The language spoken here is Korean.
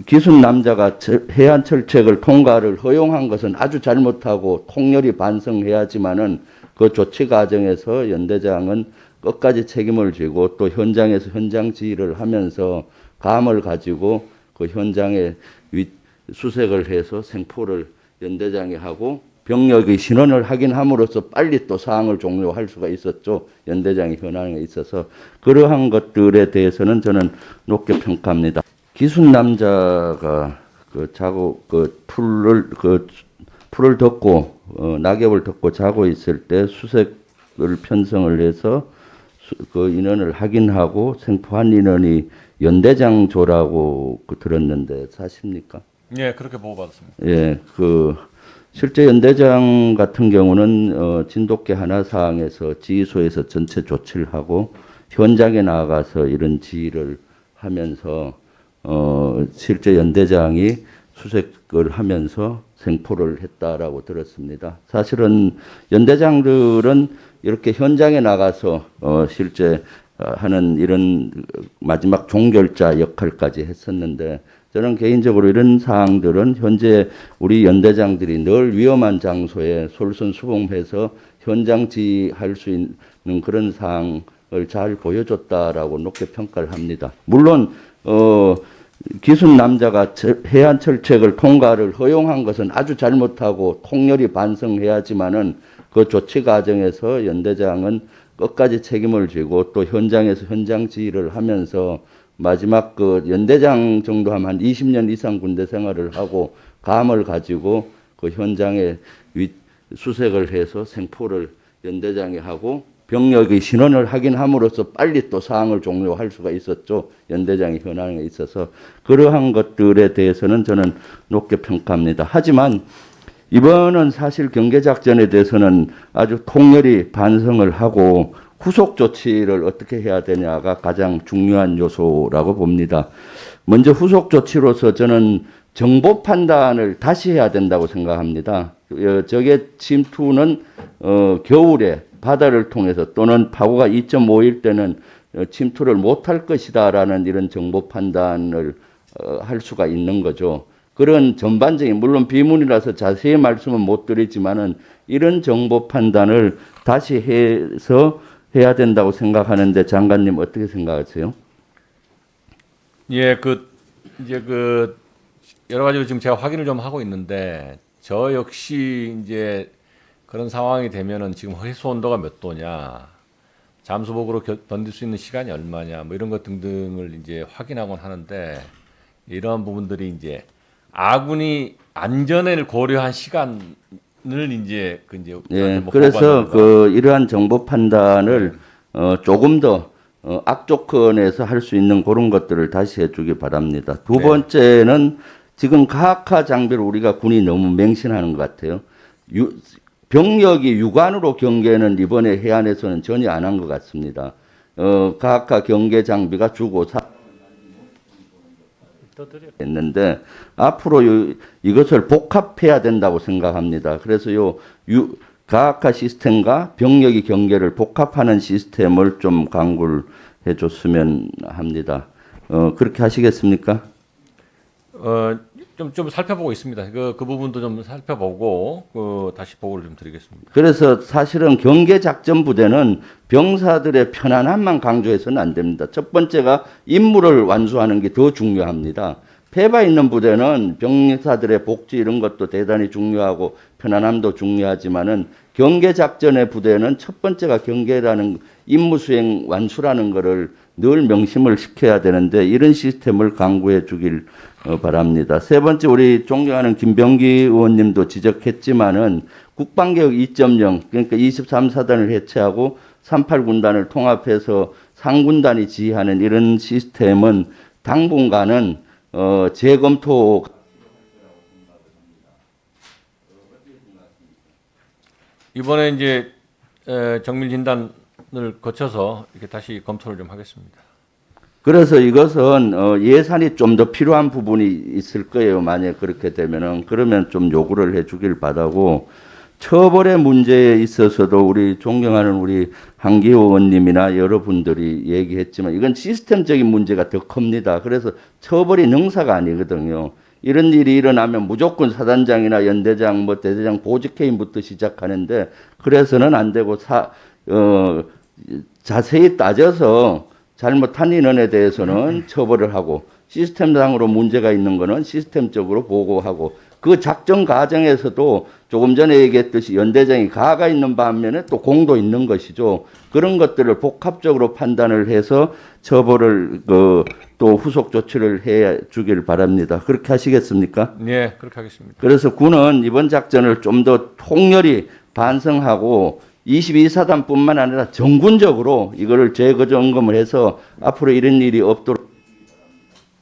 기순 남자가 해안 철책을 통과를 허용한 것은 아주 잘못하고 통렬히 반성해야지만은 그 조치 과정에서 연대장은 끝까지 책임을 지고 또 현장에서 현장 지휘를 하면서 감을 가지고 그 현장에 수색을 해서 생포를 연대장이 하고 병력의 신원을 확인함으로써 빨리 또 사항을 종료할 수가 있었죠. 연대장이 현황에 있어서 그러한 것들에 대해서는 저는 높게 평가합니다. 기순 남자가 풀을 덮고 낙엽을 덮고 자고 있을 때 수색을 편성을 해서 그 인원을 확인하고 생포한 인원이 연대장 조라고 들었는데 사실입니까? 예, 그렇게 보고받았습니다. 예, 실제 연대장 같은 경우는 진돗개 하나 사항에서 지휘소에서 전체 조치를 하고 현장에 나가서 이런 지휘를 하면서 실제 연대장이 수색을 하면서 생포를 했다라고 들었습니다. 사실은 연대장들은 이렇게 현장에 나가서 실제 하는 이런 마지막 종결자 역할까지 했었는데 저는 개인적으로 이런 사항들은 현재 우리 연대장들이 늘 위험한 장소에 솔선수범해서 현장 지휘할 수 있는 그런 사항을 잘 보여줬다라고 높게 평가를 합니다. 물론 기순 남자가 해안 철책을 통과를 허용한 것은 아주 잘못하고 통렬히 반성해야지만은 그 조치 과정에서 연대장은 끝까지 책임을 지고 또 현장에서 현장 지휘를 하면서 마지막 그 연대장 정도 하면 한 20년 이상 군대 생활을 하고 감을 가지고 그 현장에 수색을 해서 생포를 연대장이 하고 병력의 신원을 확인함으로써 빨리 또 사항을 종료할 수가 있었죠. 연대장이 현황에 있어서 그러한 것들에 대해서는 저는 높게 평가합니다. 하지만 이번은 사실 경계작전에 대해서는 아주 통렬히 반성을 하고 후속 조치를 어떻게 해야 되냐가 가장 중요한 요소라고 봅니다. 먼저 후속 조치로서 저는 정보 판단을 다시 해야 된다고 생각합니다. 적의 침투는 겨울에 바다를 통해서 또는 파고가 2.5일 때는 침투를 못할 것이다라는 이런 정보 판단을 할 수가 있는 거죠. 그런 전반적인 물론 비문이라서 자세히 말씀은 못 드리지만은 이런 정보 판단을 다시 해서 해야 된다고 생각하는데 장관님 어떻게 생각하세요? 예, 이제 여러 가지로 지금 제가 확인을 좀 하고 있는데 저 역시 이제 그런 상황이 되면은 지금 해수 온도가 몇 도냐, 잠수복으로 견딜 수 있는 시간이 얼마냐, 뭐 이런 것 등등을 이제 확인하곤 하는데 이러한 부분들이 이제 아군이 안전을 고려한 시간을 이제 예, 그래서 이러한 정보 판단을 조금 더 악조건에서 할 수 있는 그런 것들을 다시 해주기 바랍니다. 두 번째는 지금 가학화 장비를 우리가 군이 너무 맹신하는 것 같아요. 병력이 육안으로 경계는 이번에 해안에서는 전혀 안 한 것 같습니다. 가학화 경계 장비가 주고 했는데 앞으로 이것을 복합해야 된다고 생각합니다. 그래서 가학화 시스템과 병력의 경계를 복합하는 시스템을 좀 강구를 해줬으면 합니다. 그렇게 하시겠습니까? 좀 살펴보고 있습니다. 그 부분도 좀 살펴보고 다시 보고를 좀 드리겠습니다. 그래서 사실은 경계 작전 부대는 병사들의 편안함만 강조해서는 안 됩니다. 첫 번째가 임무를 완수하는 게 더 중요합니다. 패바 있는 부대는 병사들의 복지 이런 것도 대단히 중요하고 편안함도 중요하지만은 경계 작전의 부대는 첫 번째가 경계라는 임무 수행 완수라는 것을 늘 명심을 시켜야 되는데 이런 시스템을 강구해 주길 바랍니다. 세 번째 우리 존경하는 김병기 의원님도 지적했지만은 국방개혁 2.0 그러니까 23사단을 해체하고 38군단을 통합해서 상군단이 지휘하는 이런 시스템은 당분간은 재검토 이번에 이제 정밀 진단을 거쳐서 이렇게 다시 검토를 좀 하겠습니다. 그래서 이것은 예산이 좀 더 필요한 부분이 있을 거예요. 만약 그렇게 되면은 그러면 좀 요구를 해주길 바라고 처벌의 문제에 있어서도 우리 존경하는 우리 한기호 의원님이나 여러분들이 얘기했지만 이건 시스템적인 문제가 더 큽니다. 그래서 처벌이 능사가 아니거든요. 이런 일이 일어나면 무조건 사단장이나 연대장, 뭐 대대장 보직해임부터 시작하는데 그래서는 안 되고 자세히 따져서 잘못한 인원에 대해서는 처벌을 하고 시스템상으로 문제가 있는 거는 시스템적으로 보고하고 그 작전 과정에서도 조금 전에 얘기했듯이 연대장이 가가 있는 반면에 또 공도 있는 것이죠. 그런 것들을 복합적으로 판단을 해서 처벌을 또 후속 조치를 해 주길 바랍니다. 그렇게 하시겠습니까? 예, 그렇게 하겠습니다. 그래서 군은 이번 작전을 좀 더 통렬히 반성하고 22사단뿐만 아니라 전군적으로 이거를 재점검을 해서 앞으로 이런 일이 없도록